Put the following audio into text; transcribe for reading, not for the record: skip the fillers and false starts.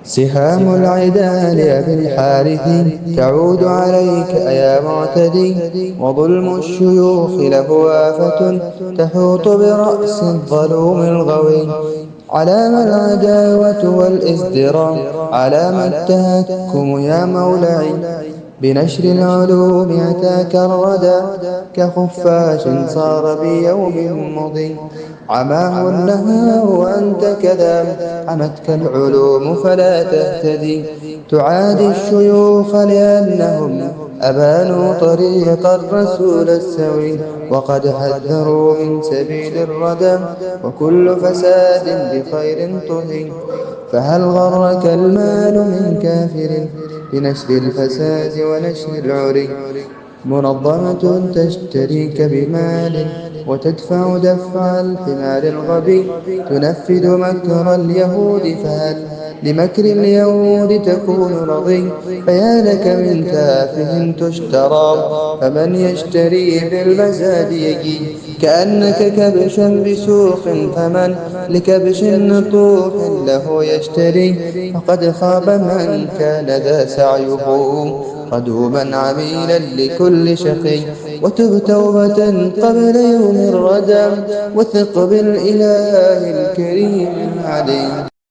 سهام العدا لأبي الحارث تعود عليك يا معتدي، وظلم الشيوخ له آفة تحوط برأس الظلوم الغوي. علام العداوة والازدراء، علام التهكم يا مولعي، بنشر العلوم أتاك الردى كخفاش صار بيوم مضي. عماه النهار وأنت كذا، عمتك العلوم فلا تهتدي. تعادي الشيوخ لأنهم أبانوا طريق الرسول السوي، وقد حذروا من سبيل الردى وكل فساد بخير طهي. فهل غرك المال من كافر بنشر الفساد ونشر العري؟ منظمة تشتريك بمال وتدفع دفع الحمار الغبي، تنفذ مكر اليهود، فهل لمكر اليهود تكون رضي؟ فيا لك من تافه تشترى، فمن يشتري بالمزاد يجي. كأنك كبش بسوق، فمن لكبش نطوح له يشتري؟ فقد خاب من كان ذا سعيه قدوما عميلا لكل شقي. وتب توبة قبل يوم الردى، وثق بالإله الكريم العليم.